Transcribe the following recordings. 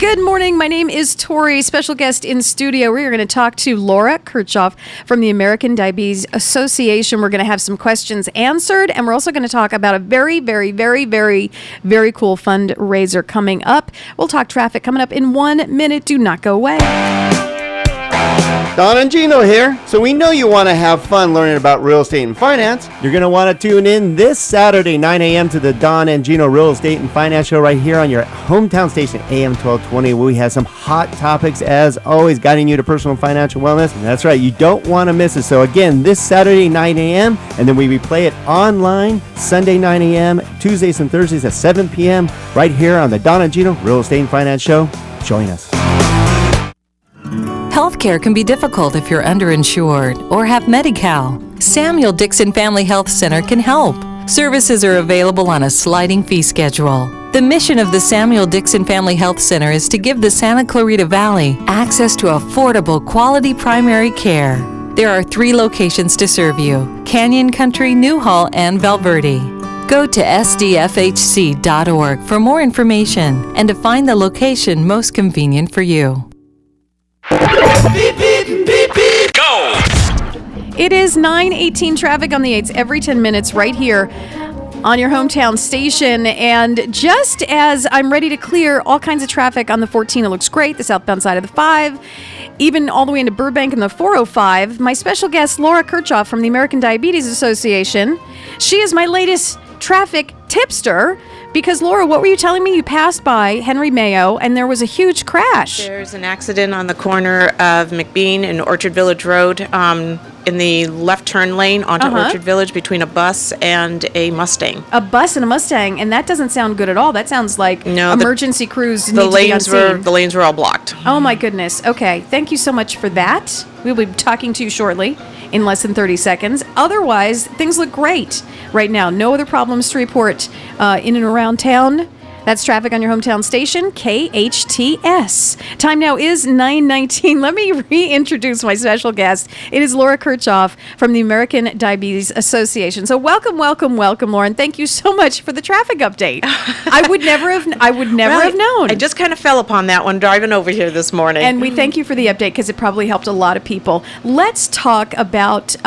Good morning. My name is Tori. Special guest in studio. We're going to talk to Laura Kirchhoff from the American Diabetes Association. We're going to have some questions answered, and we're also going to talk about a very, very, very, very, very cool fundraiser coming up. We'll talk traffic coming up in 1 minute. Do not go away. Don and Gino here. So we know you want to have fun learning about real estate and finance. You're going to want to tune in this Saturday, 9 a.m. to the Don and Gino Real Estate and Finance Show right here on your hometown station, AM 1220. We have some hot topics, as always, guiding you to personal and financial wellness. And that's right, you don't want to miss it. So again, this Saturday, 9 a.m., and then we replay it online Sunday, 9 a.m., Tuesdays and Thursdays at 7 p.m. right here on the Don and Gino Real Estate and Finance Show. Join us. Healthcare can be difficult if you're underinsured or have Medi-Cal. Samuel Dixon Family Health Center can help. Services are available on a sliding fee schedule. The mission of the Samuel Dixon Family Health Center is to give the Santa Clarita Valley access to affordable, quality primary care. There are 3 locations to serve you: Canyon Country, Newhall, and Valverde. Go to sdfhc.org for more information and to find the location most convenient for you. Beep, beep, beep, beep. Go! It is 9:18 traffic on the 8s every 10 minutes right here on your hometown station. And just as I'm ready to clear all kinds of traffic on the 14, it looks great, the southbound side of the 5, even all the way into Burbank and the 405, my special guest, Laura Kirchhoff from the American Diabetes Association. She is my latest traffic tipster. Because, Laura, what were you telling me? You passed by Henry Mayo, and there was a huge crash. There's an accident on the corner of McBean and Orchard Village Road in the left turn lane onto Orchard Village between a bus and a Mustang. A bus and a Mustang, and that doesn't sound good at all. That sounds like emergency crews need to be on scene. The lanes were all blocked. Oh, my goodness. Okay, thank you so much for that. We'll be talking to you shortly in less than 30 seconds. Otherwise, things look great right now. No other problems to report in and around town. That's traffic on your hometown station, KHTS. Time now is 9:19. Let me reintroduce my special guest. It is Laura Kirchhoff from the American Diabetes Association. So welcome, Lauren. Thank you so much for the traffic update. I would never have known. I just kind of fell upon that one driving over here this morning. And we thank you for the update because it probably helped a lot of people. Let's talk about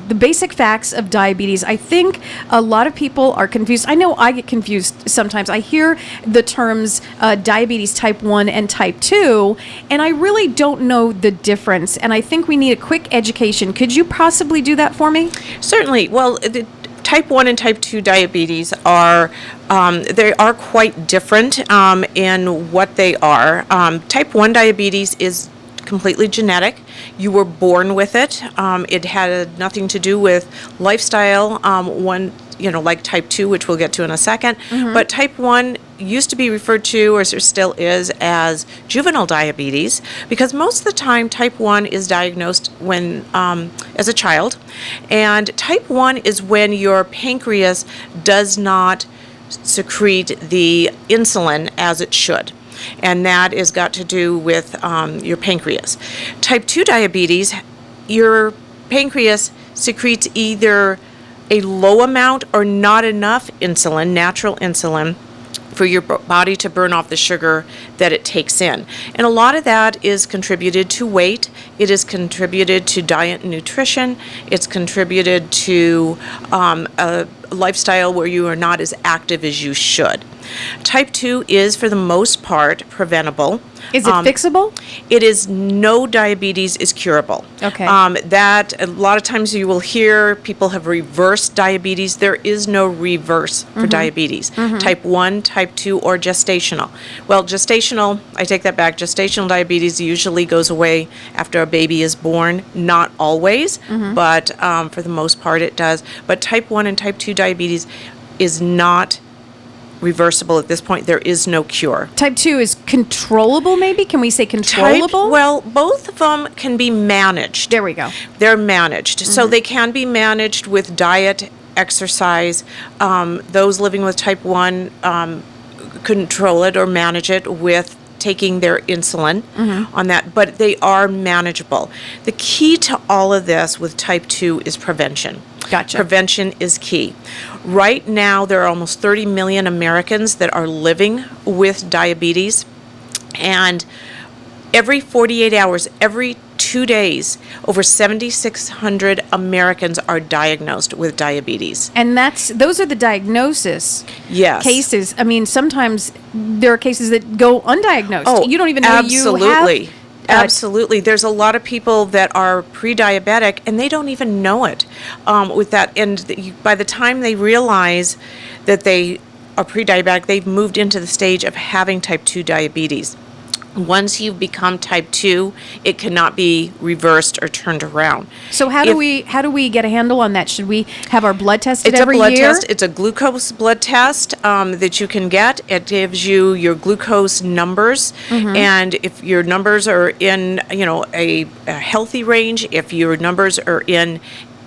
the basic facts of diabetes. I think a lot of people are confused. I know I get confused sometimes. I hear the terms diabetes type 1 and type 2, and I really don't know the difference. And I think we need a quick education. Could you possibly do that for me? Certainly. Well, type 1 and type 2 diabetes are they are quite different in what they are. Type 1 diabetes is completely genetic. You were born with it. It had nothing to do with lifestyle. Like type 2, which we'll get to in a second. But type 1 used to be referred to, or still is, as juvenile diabetes, because most of the time type 1 is diagnosed when as a child. And type 1 is when your pancreas does not secrete the insulin as it should. And that has got to do with your pancreas. Type 2 diabetes, your pancreas secretes either a low amount or not enough insulin, natural insulin, for your body to burn off the sugar that it takes in. And a lot of that is contributed to weight. It is contributed to diet and nutrition. It's contributed to a lifestyle where you are not as active as you should. Type 2 is, for the most part, preventable. Is it fixable? It is. No diabetes is curable. Okay. That a lot of times you will hear people have reverse diabetes. There is no reverse for diabetes. Type 1, type 2, or gestational. Well, gestational, I take that back. Gestational diabetes usually goes away after a baby is born. Not always, but for the most part it does. But type 1 and type 2 diabetes is not reversible at this point. There is no cure. Type 2 is controllable, maybe? Can we say controllable? Well, both of them can be managed. There we go. They're managed. So they can be managed with diet, exercise. Those living with type 1 control it or manage it with taking their insulin on that, but they are manageable. The key to all of this with type 2 is prevention. Gotcha. Prevention is key. Right now, there are almost 30 million Americans that are living with diabetes. And every 48 hours, every 2 days, over 7,600 Americans are diagnosed with diabetes. And those are the diagnosis Yes. cases. I mean, sometimes there are cases that go undiagnosed. Oh, you don't even know absolutely. you have. Absolutely. There's a lot of people that are pre-diabetic and they don't even know it with that. And by the time they realize that they are pre-diabetic, they've moved into the stage of having type 2 diabetes. Once you become type 2, it cannot be reversed or turned around. So how do we get a handle on that? Should we have our blood tested It's every a blood year? test. It's a glucose blood test that you can get. It gives you your glucose numbers, and if your numbers are in, a healthy range, if your numbers are in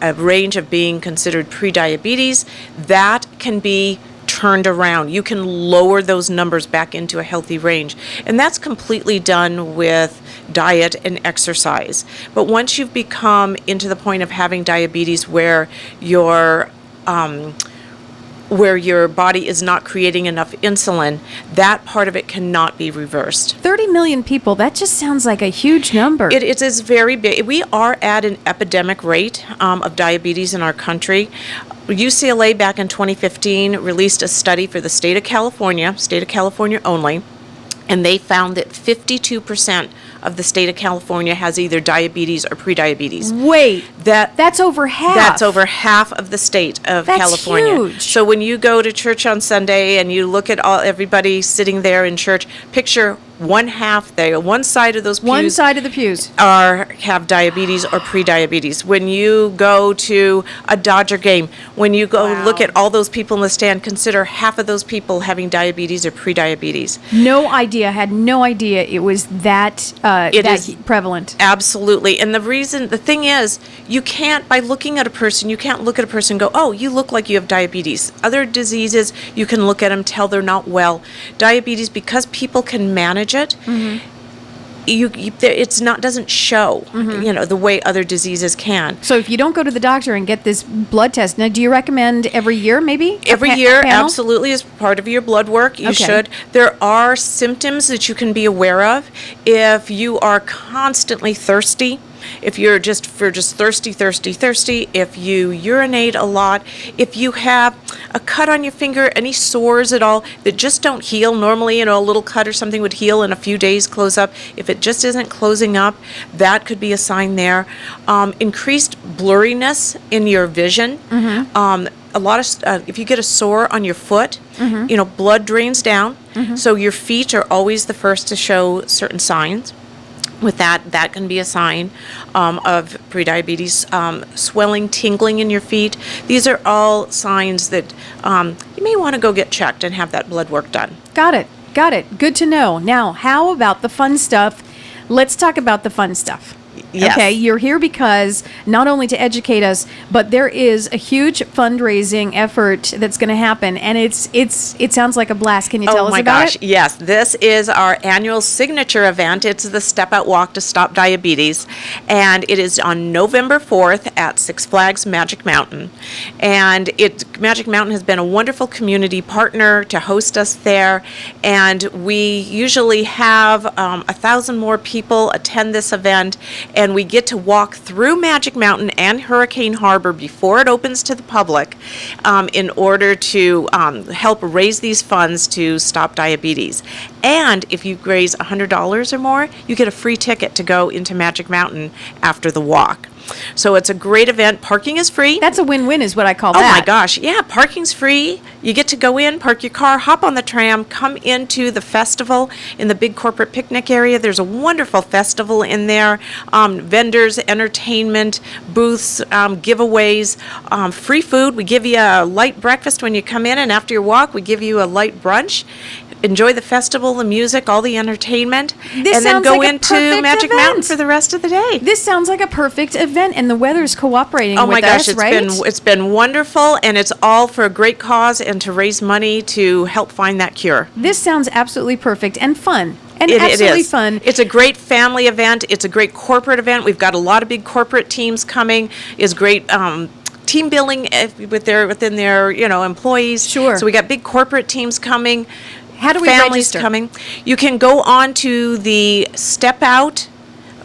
a range of being considered pre-diabetes, that can be turned around. You can lower those numbers back into a healthy range. And that's completely done with diet and exercise. But once you've become into the point of having diabetes where your body is not creating enough insulin, that part of it cannot be reversed. 30 million people, that just sounds like a huge number. It is very big. We are at an epidemic rate of diabetes in our country. UCLA back in 2015 released a study for the state of California only, and they found that 52% of the state of California has either diabetes or prediabetes. Wait, that's over half. That's over half of the state of That's California. huge. So when you go to church on Sunday and you look at everybody sitting there in church, picture one half there, one side of those pews. One side of the pews. Have diabetes or pre-diabetes. When you go to a Dodger game, when you go look at all those people in the stand, consider half of those people having diabetes or pre-diabetes. Had no idea it was that is prevalent. Absolutely. And the thing is, you can't, by looking at a person, you can't look at a person and go, oh, you look like you have diabetes. Other diseases, you can look at them, tell they're not well. Diabetes, because people can manage it, doesn't show, the way other diseases can. So if you don't go to the doctor and get this blood test, now do you recommend every year maybe? Every year, absolutely, as part of your blood work, you should. There are symptoms that you can be aware of. If you are constantly thirsty, if you're just thirsty, if you urinate a lot, if you have a cut on your finger, any sores at all that just don't heal. Normally, a little cut or something would heal in a few days, close up. If it just isn't closing up, that could be a sign there. Increased blurriness in your vision. A lot of if you get a sore on your foot, blood drains down. So your feet are always the first to show certain signs. With that can be a sign of prediabetes. Swelling, tingling in your feet. These are all signs that you may want to go get checked and have that blood work done. Got it. Good to know. Now, how about the fun stuff? Let's talk about the fun stuff. Yes. Okay, you're here because not only to educate us, but there is a huge fundraising effort that's going to happen, and it sounds like a blast. Can you tell us about it? Yes. This is our annual signature event. It's the Step Out Walk to Stop Diabetes, and it is on November 4th at Six Flags Magic Mountain. And Magic Mountain has been a wonderful community partner to host us there, and we usually have 1,000 more people attend this event. And we get to walk through Magic Mountain and Hurricane Harbor before it opens to the public in order to help raise these funds to stop diabetes. And if you raise $100 or more, you get a free ticket to go into Magic Mountain after the walk. So it's a great event. Parking is free. That's a win-win is what I call Oh that. my gosh. Yeah, parking's free. You get to go in, park your car, hop on the tram, come into the festival in the big corporate picnic area. There's a wonderful festival in there. Vendors, entertainment, booths, giveaways, free food. We give you a light breakfast when you come in, and after your walk, we give you a light brunch. Enjoy the festival, the music, all the entertainment, and then go into Magic Mountain for the rest of the day. This sounds like a perfect event, and the weather's cooperating with us, right? It's been wonderful, and it's all for a great cause and to raise money to help find that cure. This sounds absolutely perfect and fun. And It absolutely is fun. It's a great family event. It's a great corporate event. We've got a lot of big corporate teams coming. It's great team building within their employees. Sure. So we got big corporate teams coming. How do we families register? coming. You can go on to the Step Out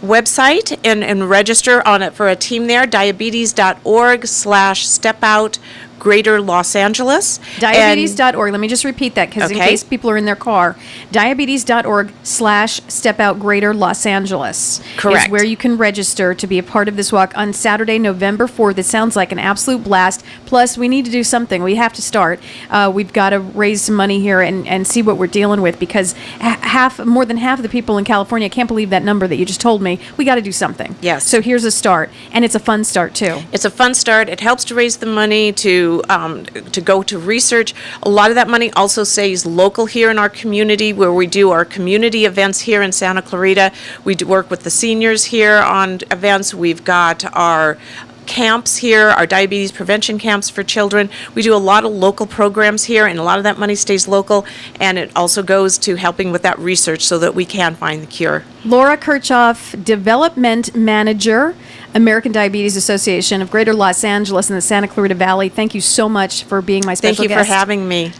website and register on it for a team there, diabetes.org/stepout Greater Los Angeles. Diabetes.org. Let me just repeat that because in Okay. case people are in their car. Diabetes.org/stepout Greater Los Angeles. Correct. Is where you can register to be a part of this walk on Saturday, November 4th. It sounds like an absolute blast. Plus, we need to do something. We have to start. We've got to raise some money here and see what we're dealing with because more than half of the people in California, I can't believe that number that you just told me. We got to do something. Yes. So here's a start. And it's a fun start, too. It's a fun start. It helps to raise the money to go to research. A lot of that money also stays local here in our community where we do our community events here in Santa Clarita. We do work with the seniors here on events. We've got our camps here, our diabetes prevention camps for children. We do a lot of local programs here, and a lot of that money stays local, and it also goes to helping with that research so that we can find the cure. Laura Kirchhoff, Development Manager, American Diabetes Association of Greater Los Angeles and the Santa Clarita Valley. Thank you so much for being my special Thank you guest. for having me.